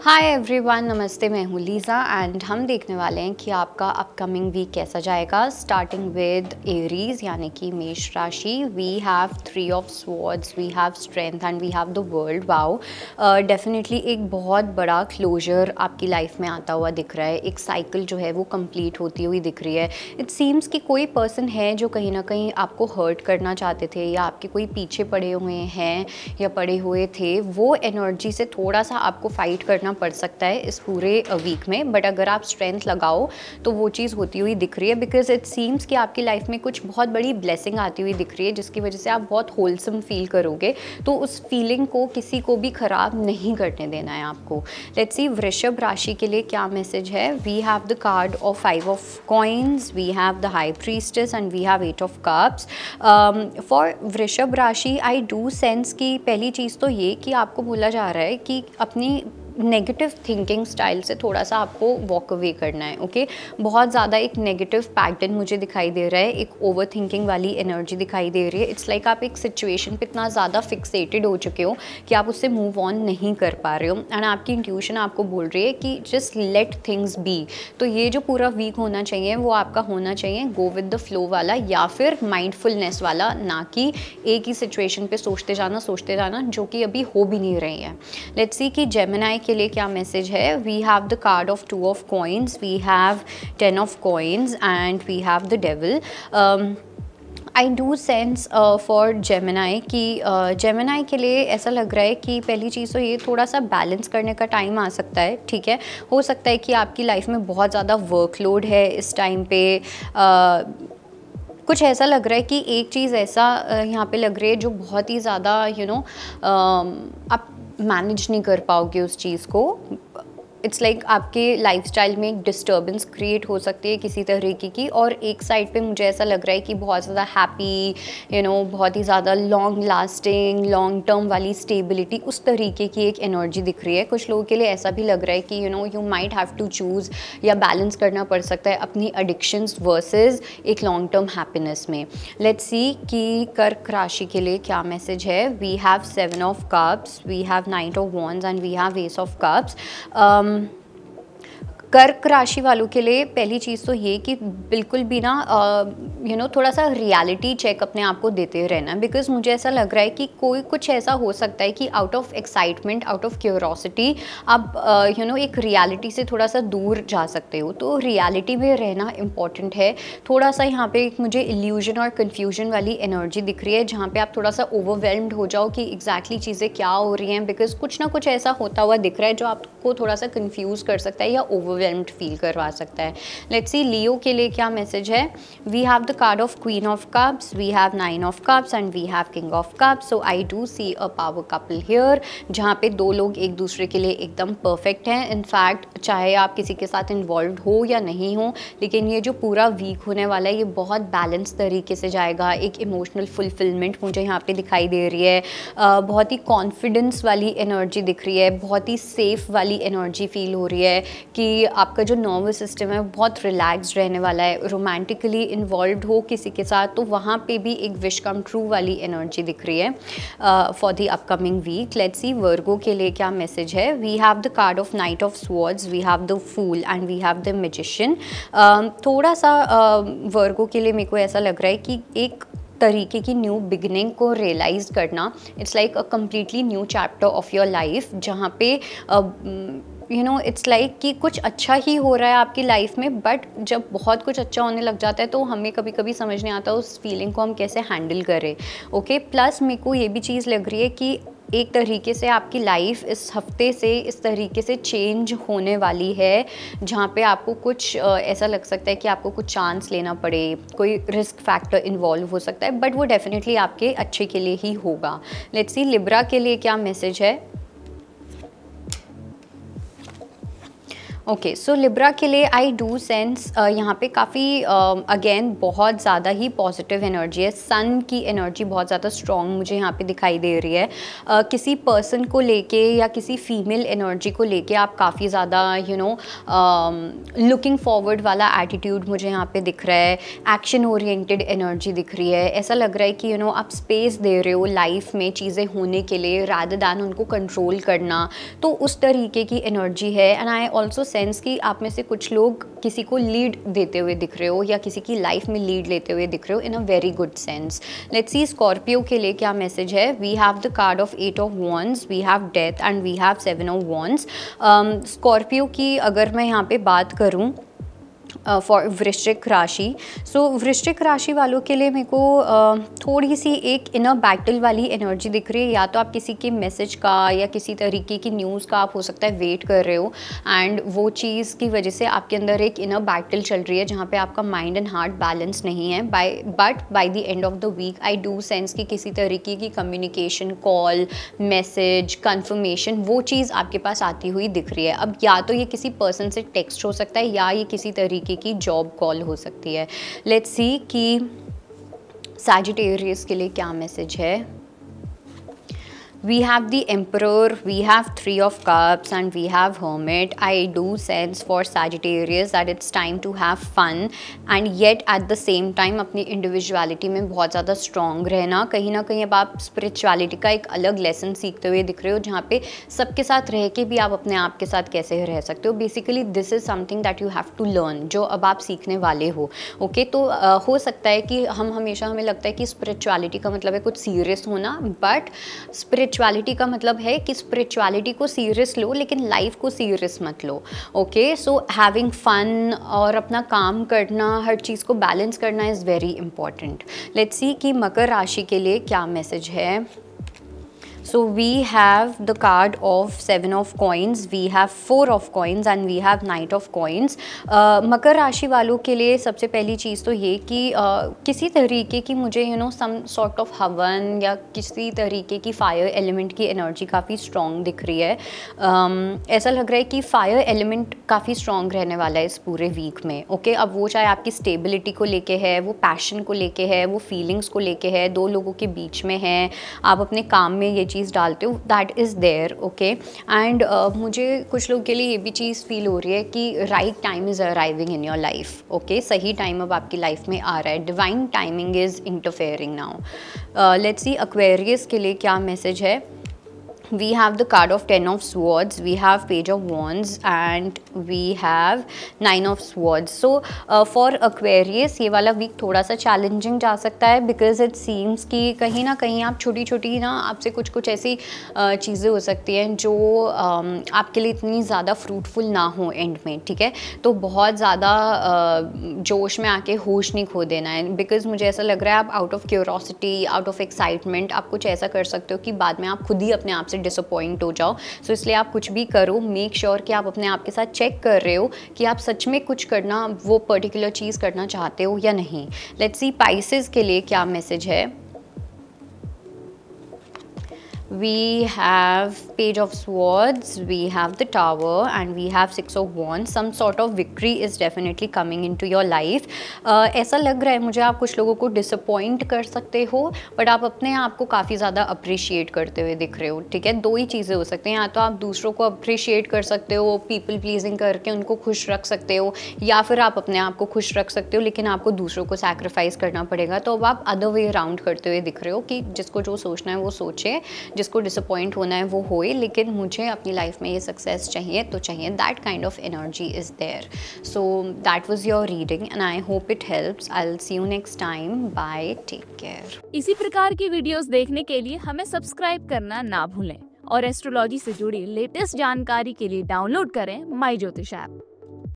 Hi everyone, नमस्ते। मैं हूँ लीज़ा एंड हम देखने वाले हैं कि आपका अपकमिंग वीक कैसा जाएगा। स्टार्टिंग विद एरीज यानी कि मेष राशि। We have 3 of swords, we have strength and we have the world. Wow, definitely एक बहुत बड़ा क्लोजर आपकी लाइफ में आता हुआ दिख रहा है। एक साइकिल जो है वो कंप्लीट होती हुई दिख रही है। इट सीम्स कि कोई पर्सन है जो कहीं ना कहीं आपको हर्ट करना चाहते थे या आपके कोई पीछे पड़े हुए हैं या पड़े हुए थे, वो एनर्जी से थोड़ा सा आपको फाइट करना पड़ सकता है इस पूरे वीक में। बट अगर आप स्ट्रेंथ लगाओ तो वो चीज़ होती हुई दिख रही है, बिकॉज इट सीम्स कि आपकी लाइफ में कुछ बहुत बड़ी ब्लेसिंग आती हुई दिख रही है जिसकी वजह से आप बहुत होलसम फील करोगे। तो उस फीलिंग को किसी को भी ख़राब नहीं करने देना है आपको। लेट्स सी वृषभ राशि के लिए क्या मैसेज है। We have the card of 5 of coins, we have the high priestess and we have 8 of cups. For वृषभ राशि आई डू सेंस कि पहली चीज़ तो ये कि आपको बोला जा रहा है कि अपनी नेगेटिव थिंकिंग स्टाइल से थोड़ा सा आपको वॉक अवे करना है। ओके, बहुत ज़्यादा एक नेगेटिव पैटर्न मुझे दिखाई दे रहा है, एक ओवर थिंकिंग वाली एनर्जी दिखाई दे रही है। इट्स लाइक आप एक सिचुएशन पे इतना ज़्यादा फिक्सेटेड हो चुके हो कि आप उससे मूव ऑन नहीं कर पा रहे हो एंड आपकी इंट्यूशन आपको बोल रही है कि जस्ट लेट थिंग्स बी। तो ये जो पूरा वीक होना चाहिए वो आपका होना चाहिए गो विद द फ्लो वाला या फिर माइंडफुलनेस वाला, ना कि एक ही सिचुएशन पे सोचते जाना जो कि अभी हो भी नहीं रही है। लेट्स सी कि जेमिनी के लिए क्या मैसेज है। We have the card of 2 of coins, we have 10 of coins and we have the devil. I do sense for Gemini कि जेमिनी के लिए ऐसा लग रहा है कि पहली चीज़ तो ये थोड़ा सा बैलेंस करने का टाइम आ सकता है। ठीक है, हो सकता है कि आपकी लाइफ में बहुत ज़्यादा वर्कलोड है इस टाइम पे। कुछ ऐसा लग रहा है कि एक चीज़ ऐसा यहाँ पे लग रही है जो बहुत ही ज़्यादा आप मैनेज नहीं कर पाओगे उस चीज़ को। इट्स लाइक आपके लाइफस्टाइल में एक डिस्टर्बेंस क्रिएट हो सकती है किसी तरीके की। और एक साइड पे मुझे ऐसा लग रहा है कि बहुत ज़्यादा हैप्पी बहुत ही ज़्यादा लॉन्ग लास्टिंग लॉन्ग टर्म वाली स्टेबिलिटी, उस तरीके की एक एनर्जी दिख रही है। कुछ लोगों के लिए ऐसा भी लग रहा है कि you might have to choose या बैलेंस करना पड़ सकता है अपनी एडिक्शंस वर्सेस एक लॉन्ग टर्म हैप्पीनेस में। लेट्स सी कि कर्क राशि के लिए क्या मैसेज है। We have 7 of cups, we have 9 of wands and we have ace of cups. कर्क राशि वालों के लिए पहली चीज़ तो ये कि बिल्कुल भी ना थोड़ा सा रियलिटी चेक अपने आप को देते रहना, बिकॉज मुझे ऐसा लग रहा है कि कोई कुछ ऐसा हो सकता है कि out of excitement, out of curiosity आप एक रियलिटी से थोड़ा सा दूर जा सकते हो। तो रियलिटी में रहना इम्पॉर्टेंट है। थोड़ा सा यहाँ पे एक मुझे इल्यूजन और कन्फ्यूजन वाली एनर्जी दिख रही है जहाँ पे आप थोड़ा सा ओवरवेल्म्ड हो जाओ कि एग्जैक्टली चीज़ें क्या हो रही हैं, बिकॉज कुछ ना कुछ ऐसा होता हुआ दिख रहा है जो आपको थोड़ा सा कन्फ्यूज़ कर सकता है या ओवरवेल्म्ड फील करवा सकता है। लेट्स सी लियो के लिए क्या मैसेज है। We have the card of queen of cups, we have 9 of cups and we have king of cups. So I do see a power couple here, जहाँ पे दो लोग एक दूसरे के लिए एकदम परफेक्ट हैं। इनफैक्ट चाहे आप किसी के साथ इन्वॉल्व हो या नहीं हो, लेकिन ये जो पूरा वीक होने वाला है ये बहुत बैलेंस तरीके से जाएगा। एक इमोशनल फुलफिलमेंट मुझे यहाँ पे दिखाई दे रही है। बहुत ही कॉन्फिडेंस वाली एनर्जी दिख रही है, बहुत ही सेफ वाली एनर्जी फील हो रही है कि आपका जो नर्वस सिस्टम है बहुत रिलैक्स्ड रहने वाला है। रोमांटिकली इन्वॉल्व हो किसी के साथ तो वहाँ पे भी एक विश कम ट्रू वाली एनर्जी दिख रही है for the upcoming week. Let's see Virgo के लिए क्या मैसेज है। We have the card of knight of swords, we have the fool and we have the magician. थोड़ा सा वर्गो के लिए मेरे को ऐसा लग रहा है कि एक तरीके की न्यू बिगनिंग को रियलाइज करना। It's like a completely new chapter of your life, जहाँ पे इट्स लाइक कि कुछ अच्छा ही हो रहा है आपकी लाइफ में, बट जब बहुत कुछ अच्छा होने लग जाता है तो हमें कभी कभी समझ नहीं आता उस फीलिंग को हम कैसे हैंडल करें। ओके, प्लस मेरे को ये भी चीज़ लग रही है कि एक तरीके से आपकी लाइफ इस हफ्ते से इस तरीके से चेंज होने वाली है जहाँ पे आपको कुछ ऐसा लग सकता है कि आपको कुछ चांस लेना पड़े, कोई रिस्क फैक्टर इन्वॉल्व हो सकता है, बट वो डेफिनेटली आपके अच्छे के लिए ही होगा। लेट्स सी लिब्रा के लिए क्या मैसेज है। ओके, सो लिब्रा के लिए आई डू सेंस यहाँ पे काफ़ी अगेन बहुत ज़्यादा ही पॉजिटिव एनर्जी है। सन की एनर्जी बहुत ज़्यादा स्ट्रॉन्ग मुझे यहाँ पे दिखाई दे रही है। किसी पर्सन को लेके या किसी फीमेल एनर्जी को लेके आप काफ़ी ज़्यादा लुकिंग फॉरवर्ड वाला एटीट्यूड मुझे यहाँ पे दिख रहा है। एक्शन ओरिएंटेड एनर्जी दिख रही है। ऐसा लग रहा है कि आप स्पेस दे रहे हो लाइफ में चीज़ें होने के लिए रादर दैन उनको कंट्रोल करना, तो उस तरीके की एनर्जी है। एंड आई ऑल्सो सेंस कि आप में से कुछ लोग किसी को लीड देते हुए दिख रहे हो या किसी की लाइफ में लीड लेते हुए दिख रहे हो in a very good sense. Let's see Scorpio के लिए क्या मैसेज है। We have the card of 8 of wands, we have death and we have 7 of wands. Scorpio की अगर मैं यहाँ पे बात करूँ फॉर वृश्चिक राशि, सो वृश्चिक राशि वालों के लिए मेरे को थोड़ी सी एक इनर बैटल वाली एनर्जी दिख रही है। या तो आप किसी के मैसेज का या किसी तरीके की न्यूज़ का आप हो सकता है वेट कर रहे हो एंड वो चीज़ की वजह से आपके अंदर एक इनर बैटल चल रही है जहाँ पे आपका माइंड एंड हार्ट बैलेंस नहीं है। But by the end of the week I do sense कि किसी तरीके की कम्युनिकेशन, कॉल, मैसेज, कन्फर्मेशन वो चीज़ आपके पास आती हुई दिख रही है। अब या तो ये किसी पर्सन से टेक्स्ट हो सकता है या ये किसी तरीके की जॉब कॉल हो सकती है। लेट्स सी कि सैजिटेरियस के लिए क्या मैसेज है। We have the Emperor, we have 3 of Cups and we have Hermit. I do sense for Sagittarius that it's time to have fun and yet at the same time अपनी individuality में बहुत ज़्यादा strong रहना। कहीं ना कहीं अब आप spirituality का एक अलग lesson सीखते हुए दिख रहे हो जहाँ पे सबके साथ रह के भी आप अपने आप के साथ कैसे रह सकते हो। Basically this is something that you have to learn, जो अब आप सीखने वाले हो। ओके, तो हो सकता है कि हमें लगता है कि spirituality का मतलब है कुछ serious होना, बट स्पिरिचुअलिटी का मतलब है कि स्पिरिचुअलिटी को सीरियस लो लेकिन लाइफ को सीरियस मत लो। ओके, सो हैविंग फन और अपना काम करना, हर चीज़ को बैलेंस करना is very important. Let's see कि मकर राशि के लिए क्या मैसेज है। So we have the card of 7 of coins, we have 4 of coins and we have Knight of coins. मकर राशि वालों के लिए सबसे पहली चीज़ तो ये कि किसी तरीके की मुझे सम सॉर्ट ऑफ हवन या किसी तरीके की फायर एलिमेंट की एनर्जी काफ़ी स्ट्रॉन्ग दिख रही है। ऐसा लग रहा है कि फायर एलिमेंट काफ़ी स्ट्रॉन्ग रहने वाला है इस पूरे वीक में। ओके, अब वो चाहे आपकी स्टेबिलिटी को लेके है, वो पैशन को लेके है, वो फीलिंग्स को लेके है, दो लोगों के बीच में है, आप अपने काम में ये चीज़ डालते हो, that is there. Okay, and मुझे कुछ लोगों के लिए ये भी चीज़ फील हो रही है कि right time is arriving in your life. Okay, सही टाइम अब आपकी लाइफ में आ रहा है। Divine timing is interfering now. Let's see Aquarius के लिए क्या मैसेज है। We have the card of 10 of swords, we have page of wands and we have 9 of swords. So for Aquarius ये वाला वीक थोड़ा सा चैलेंजिंग जा सकता है because it seems कि कहीं ना कहीं आप छोटी ना आपसे कुछ ऐसी चीज़ें हो सकती हैं जो आपके लिए इतनी ज़्यादा फ्रूटफुल ना हो एंड में। ठीक है, तो बहुत ज़्यादा जोश में आके होश नहीं खो देना है बिकॉज मुझे ऐसा लग रहा है आप out of curiosity, out of excitement आप कुछ ऐसा कर सकते हो कि बाद में आप खुद ही अपने आप से डिसअपॉइंट हो जाओ। सो इसलिए आप कुछ भी करो, मेक श्योर कि आप अपने आप के साथ चेक कर रहे हो कि आप सच में कुछ करना, वो पर्टिकुलर चीज़ करना चाहते हो या नहीं। लेट्स सी पाइसेस के लिए क्या मैसेज है। We have page of swords, we have the tower and we have 6 of wands. Some sort of victory is definitely coming into your life. ऐसा लग रहा है मुझे आप कुछ लोगों को डिसअपॉइंट कर सकते हो बट आप अपने आप को काफ़ी ज़्यादा अप्रिशिएट करते हुए दिख रहे हो। ठीक है, दो ही चीज़ें हो सकती हैं, या तो आप दूसरों को अप्रिशिएट कर सकते हो, पीपल प्लीजिंग करके उनको खुश रख सकते हो, या फिर आप अपने आप को खुश रख सकते हो लेकिन आपको दूसरों को सैक्रिफाइस करना पड़ेगा। तो अब आप अदर वे अराउंड करते हुए दिख रहे हो कि जिसको जो सोचना है वो सोचे, जिसको डिसअपॉइंट होना है वो होए, लेकिन मुझे अपनी लाइफ में ये सक्सेस चाहिए तो चाहिए। That kind of energy is there. So that was your reading and I hope it helps. I will see you next time. Bye, take care. इसी प्रकार की वीडियोस देखने के लिए हमें सब्सक्राइब करना ना भूलें और एस्ट्रोलॉजी से जुड़ी लेटेस्ट जानकारी के लिए डाउनलोड करें माई ज्योतिष ऐप।